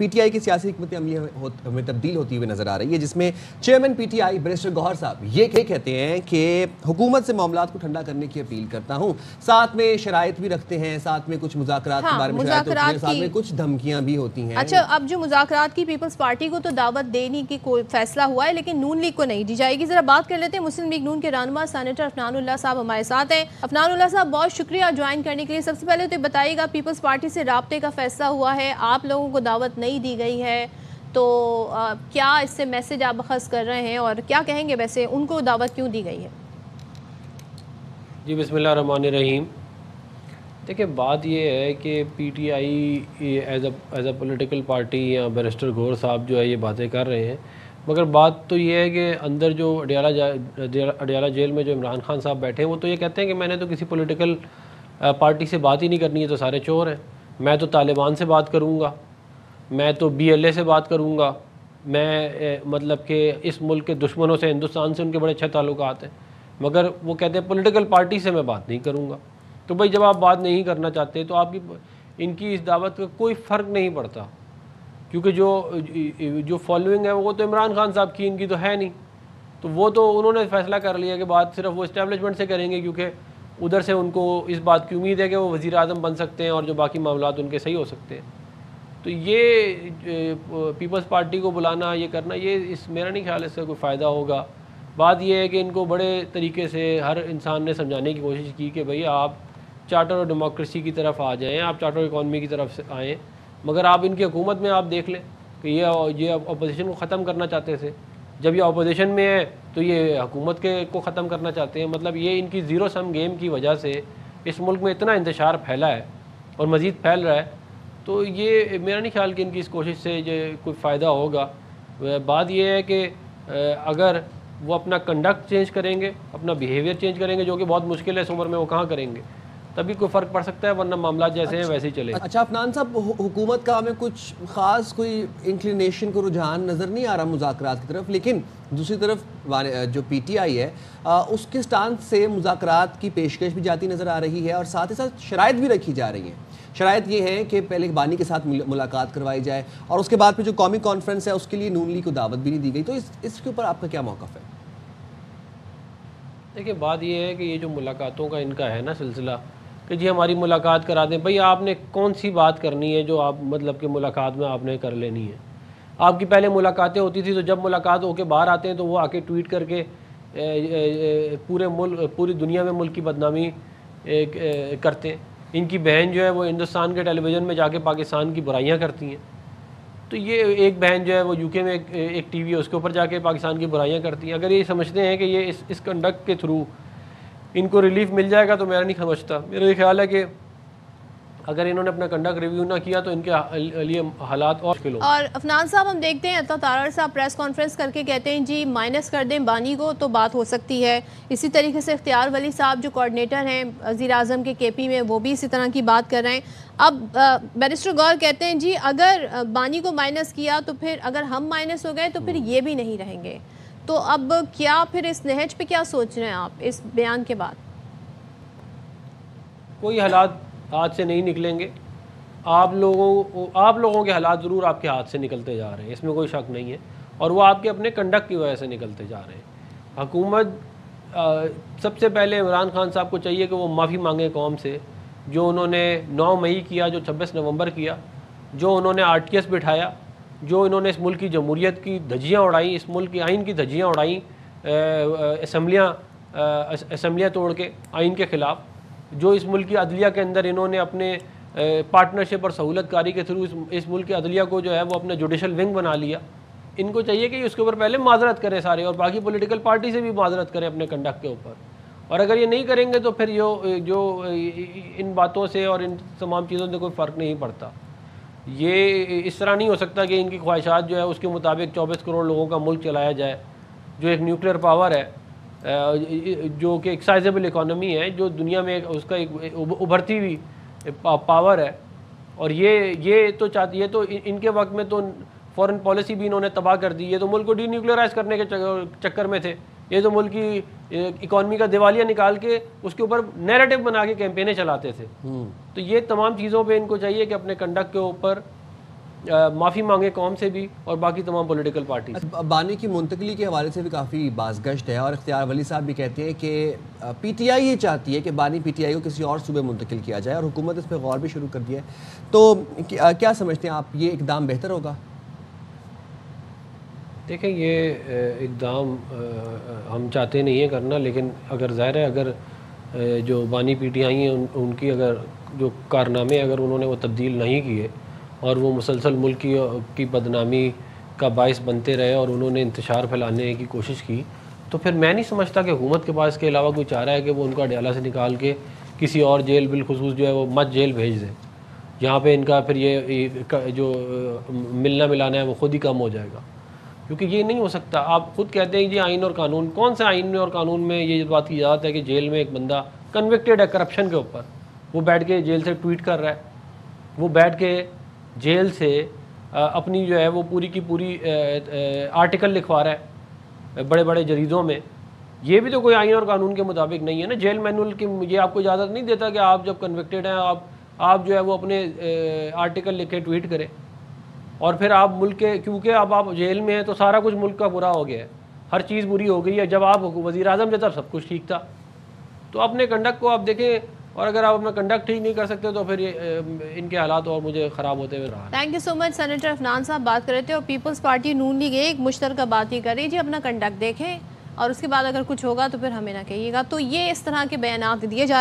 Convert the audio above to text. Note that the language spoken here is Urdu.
پی ٹی آئی کی سیاسی حکمت عملی میں تبدیل ہوتی ہوئی نظر آ رہی ہے، جس میں chairman P T I barrister Gohar صاحب یہ کہتے ہیں کہ حکومت سے معاملات کو ٹھنڈا کرنے کی اپیل کرتا ہوں، ساتھ میں شرائط بھی رکھتے ہیں، ساتھ میں کچھ مذاکرات کے بارے میں شرائط ہوتی ہیں، ساتھ میں کچھ دھمکیاں بھی ہوتی ہیں۔ اچھا، اب جو مذاکرات کی پیپلز پارٹی کو تو دعوت دینے کی کوئی فیصلہ ہوا ہے، لیکن نون لیگ کو نہیں دی جائے گی۔ ذرا بات کر لیتے ہیں مسلم لیگ نون کے رہنما سینیٹر عفنان اللہ صاحب ہمارے ساتھ ہیں۔ عفنان اللہ صاحب، بہت شکریہ جوائن کرنے کے لیے۔ سب سے پہلے تو بتائیے گا، پیپلز پارٹی سے رابطے کا فیصلہ ہوا ہے، آپ لوگوں کو دعوت نہیں دی گئی ہے، تو کیا اس سے میسج آپ اخذ کر رہے ہیں اور کیا کہیں گے ویسے ان کو دعوت کیوں دی گئی ہے؟ جی بسم اللہ الرحمن الرحیم۔ دیکھیں، بات یہ ہے کہ پی T I as a political party یا بیرسٹر گوہر صاحب جو ہے یہ باتیں کر رہے ہیں، مگر بات تو یہ ہے کہ اندر جو اڈیالہ جیل میں جو عمران خان صاحب بیٹھے ہیں وہ تو یہ کہتے ہیں کہ میں نے تو کسی پولیٹیکل پارٹی سے بات ہی نہیں کرنی ہے، تو سارے چور ہیں، میں تو طالبان سے بات کروں گا، میں تو بی ایل اے سے بات کروں گا، میں مطلب کہ اس ملک کے دشمنوں سے، ہندوستان سے ان کے بڑے اچھے تعلقات ہیں، مگر وہ کہتے ہیں پولیٹیکل پارٹی سے میں بات نہیں کروں گا۔ تو بھائی جب آپ بات نہیں کرنا چاہتے تو آپ کی ان کی اس دعوت کا کوئی فرق نہیں پڑتا، کیونکہ جو فالوئنگ ہے وہ تو عمران خان صاحب کی، ان کی تو ہے نہیں، تو وہ تو انہوں نے فیصلہ کر لیا کہ بات صرف وہ اسٹیبلشمنٹ سے کریں گے، کیونکہ ادھر سے ان کو اس بات کی امید ہے کہ وہ وزیر اعظم بن سکتے ہیں اور جو باقی معاملات ان کے صحیح ہو سکتے ہیں۔ تو یہ پیپلز پارٹی کو بلانا، یہ کرنا، یہ میرا نہیں خیال اس سے کوئی فائدہ ہوگا۔ بات یہ ہے کہ ان کو بڑے طریقے سے ہر انسان نے سمجھانے کی کوشش کی کہ بھئی آپ چارٹر اور ڈیموکریسی کی طرف آ جائیں، آپ چارٹر اکانومی کی طرف سے آئیں، مگر آپ ان کی حکومت میں آپ دیکھ لیں کہ یہ اپوزیشن کو ختم کرنا چاہتے تھے، جب یہ اپوزیشن میں ہے تو یہ حکومت کو ختم کرنا چاہتے ہیں۔ مطلب یہ ان کی زیرو سم گیم کی وجہ سے اس ملک میں اتنا انتشار پھیلا ہے اور مزید پھیل رہا ہے، تو یہ میرا نہیں خیال کہ ان کی اس کوشش سے کوئی فائدہ ہوگا۔ بات یہ ہے کہ اگر وہ اپنا کنڈکٹ چینج کریں گے، اپنا بیہیویئر چینج کریں گے، جو کہ بہت مشکل ہے اس عمر میں، وہ کہاں کریں گے، تبھی کوئی فرق پڑ سکتا ہے، ورنہ معاملات جیسے ہیں ویسے ہی چلے۔ اچھا عفنان صاحب، حکومت کا ہمیں کچھ خاص کوئی انکلینیشن کو رجحان نظر نہیں آ رہا مذاکرات کی طرف، لیکن دوسری طرف جو پی ٹی آئی ہے اس کے سٹانس سے مذاکرات کی پیشکش بھی جاتی نظر آ رہی ہے، اور ساتھ ہی ساتھ شرائط بھی رکھی جا رہی ہیں۔ شرائط یہ ہے کہ پہلے بانی کے ساتھ ملاقات کروائی جائے، اور اس کے بعد پھر جو قومی کانفرنس ہے اس کے لیے نون لیگ کو دعوت بھی نہیں دی گئی۔ تو اس کے اوپر آپ کا کیا موقف ہے؟ دیکھیں، بات یہ ہے کہ یہ جو ملاقاتوں کا ان کا ہے نا سلسلہ کہ جی ہماری ملاقات کرا دیں، بھئی آپ نے کون سی بات کرنی ہے جو آپ مطلب کہ ملاقات میں آپ نے کر لینی ہے؟ آپ کی پہلے ملاقاتیں ہوتی تھی تو جب ملاقات ہو کے باہر آتے ہیں تو وہ آ کے ٹویٹ کر کے پوری دنیا میں ملک کی بدنامی کرتے ہیں۔ ان کی بہن جو ہے وہ ہندوستان کے ٹیلی ویژن میں جا کے پاکستان کی برائیاں کرتی ہیں، تو یہ ایک بہن جو ہے وہ یو کے میں ایک ٹی وی ہے اس کے اوپر جا کے پاکستان کی برائیاں کرتی ہیں۔ اگر یہ سمجھتے ہیں کہ یہ اس کنڈکٹ کے تھرو ان کو ریلیف مل جائے گا تو میرا نہیں سمجھتا۔ میرا یہ خیال ہے کہ اگر انہوں نے اپنا کنڈکٹ ریویو نہ کیا تو ان کے لیے حالات اور مشکل ہوں۔ اور عفنان صاحب، ہم دیکھتے ہیں عطا تارڑ صاحب پریس کانفرنس کر کے کہتے ہیں جی مائنس کر دیں بانی کو تو بات ہو سکتی ہے۔ اسی طریقے سے اختیار ولی صاحب جو کوارڈینیٹر ہیں وزیر اعظم کے کے پی میں، وہ بھی اسی طرح کی بات کر رہے ہیں۔ اب بیرسٹر گوہر کہتے ہیں جی اگر بانی کو مائنس کیا تو پھر اگر ہم مائنس ہو گئے تو پھر یہ بھی نہیں رہیں گے، تو اب کیا پھر اس نہج پہ کیا سوچ رہے ہیں آپ اس بیان کے بعد؟ کوئی حالات ہاتھ سے نہیں نکلیں گے، آپ لوگوں کے حالات ضرور آپ کے ہاتھ سے نکلتے جا رہے ہیں، اس میں کوئی شک نہیں ہے، اور وہ آپ کے اپنے کنڈکٹ کی وجہ سے نکلتے جا رہے ہیں۔ حکومت سب سے پہلے عمران خان صاحب کو چاہیے کہ وہ معافی مانگے قوم سے، جو انہوں نے 9 مئی کیا، جو 26 نومبر کیا، جو انہوں نے آر ٹی ایس بٹھایا، جو انہوں نے اس ملک کی جمہوریت کی دھجیاں اڑائیں، اس ملک کی آئین کی دھجیاں اڑائیں، اسمبلیاں توڑ کے آئین کے خلاف، جو اس ملک کی عدلیہ کے اندر انہوں نے اپنے پارٹنرشپ اور سہولت کاری کے تھرو اس ملک کی عدلیہ کو جو ہے وہ اپنا جوڈیشل ونگ بنا لیا۔ ان کو چاہیے کہ اس کے اوپر پہلے معذرت کریں سارے، اور باقی پولیٹیکل پارٹی سے بھی معذرت کریں اپنے کنڈکٹ کے اوپر، اور اگر یہ نہیں کریں گے تو پھر جو ان باتوں سے اور ان تمام چیزوں سے کوئی فرق نہیں پڑتا۔ یہ اس طرح نہیں ہو سکتا کہ ان کی خواہشات جو ہے اس کے مطابق 24 کروڑ لوگوں کا ملک چلایا جائے، جو ایک نیوکلیئر پاور ہے، جو کہ ایک سائزیبل اکانومی ہے، جو دنیا میں اس کا ایک ابھرتی ہوئی پاور ہے، اور یہ تو ان کے وقت میں تو فورن پالیسی بھی انہوں نے تباہ کر دی۔ یہ تو ملک کو ڈی نیوکلیئرائز کرنے کے چکر میں تھے، یہ تو ملک کی اکانومی کا دیوالیہ نکال کے اس کے اوپر نیریٹو بنا کے کیمپینیں چلاتے تھے۔ تو یہ تمام چیزوں پہ ان کو چاہیے کہ اپنے کنڈکٹ کے اوپر معافی مانگے قوم سے بھی اور باقی تمام پولیٹیکل پارٹی سے۔ بانی کی منتقلی کے حوالے سے بھی کافی بازگشت ہے، اور اختیار ولی صاحب بھی کہتے ہیں کہ پی ٹی آئی یہ چاہتی ہے کہ بانی پی ٹی آئی کو کسی اور صوبے منتقل کیا جائے، اور حکومت اس پہ غور بھی شروع کر دیا ہے، تو کیا سمجھتے ہیں آپ، یہ اقدام بہتر ہوگا؟ دیکھیں یہ اقدام ہم چاہتے نہیں ہیں کرنا، لیکن اگر ظاہر ہے اگر جو بانی پی ٹی آئی ہیں ان کی اگر جو کارنامے اگر انہوں نے وہ تبدیل نہیں کیے اور وہ مسلسل ملک کی بدنامی کا باعث بنتے رہے اور انہوں نے انتشار پھیلانے کی کوشش کی، تو پھر میں نہیں سمجھتا کہ حکومت کے پاس اس کے علاوہ کوئی چارہ ہے کہ وہ ان کو اڈیالہ سے نکال کے کسی اور جیل، بالخصوص جو ہے وہ مت جیل بھیج دیں، جہاں پہ ان کا پھر یہ جو ملنا ملانا ہے وہ خود ہی کم ہو جائے گا، کیونکہ یہ نہیں ہو سکتا۔ آپ خود کہتے ہیں جی آئین اور قانون، کون سے آئین میں اور قانون میں یہ بات کی اجازت ہے کہ جیل میں ایک بندہ کنوکٹیڈ ہے کرپشن کے اوپر، وہ بیٹھ کے جیل سے ٹویٹ کر رہا ہے، وہ بیٹھ کے جیل سے اپنی جو ہے وہ پوری کی پوری آرٹیکل لکھوا رہا ہے بڑے بڑے جریدوں میں، یہ بھی تو کوئی آئین اور قانون کے مطابق نہیں ہے نا۔ جیل مینول کی یہ آپ کو اجازت نہیں دیتا کہ آپ جب کنوکٹیڈ ہیں آپ جو ہے وہ اپنے آرٹیکل لکھے ٹویٹ کریں، اور پھر آپ ملک کے، کیونکہ اب آپ جیل میں ہیں تو سارا کچھ ملک کا برا ہو گیا ہے، ہر چیز بری ہو گئی ہے۔ جب آپ وزیر اعظم تھے تب سب کچھ ٹھیک تھا، تو اپنے کنڈکٹ کو آپ دیکھیں، اور اگر آپ اپنا کنڈکٹ ٹھیک نہیں کر سکتے تو پھر ان کے حالات اور مجھے خراب ہوتے ہوئے رہا۔ Thank you so much senator Afnan صاحب، بات کر رہے تھے، اور پیپلز پارٹی نون لیگ ایک مشترکہ بات یہ کر رہی جی اپنا کنڈکٹ دیکھیں، اور اس کے بعد اگر کچھ ہوگا تو پھر ہمیں نہ کہیے گا۔ تو یہ اس طرح کے بیانات دیے جا رہے ہیں۔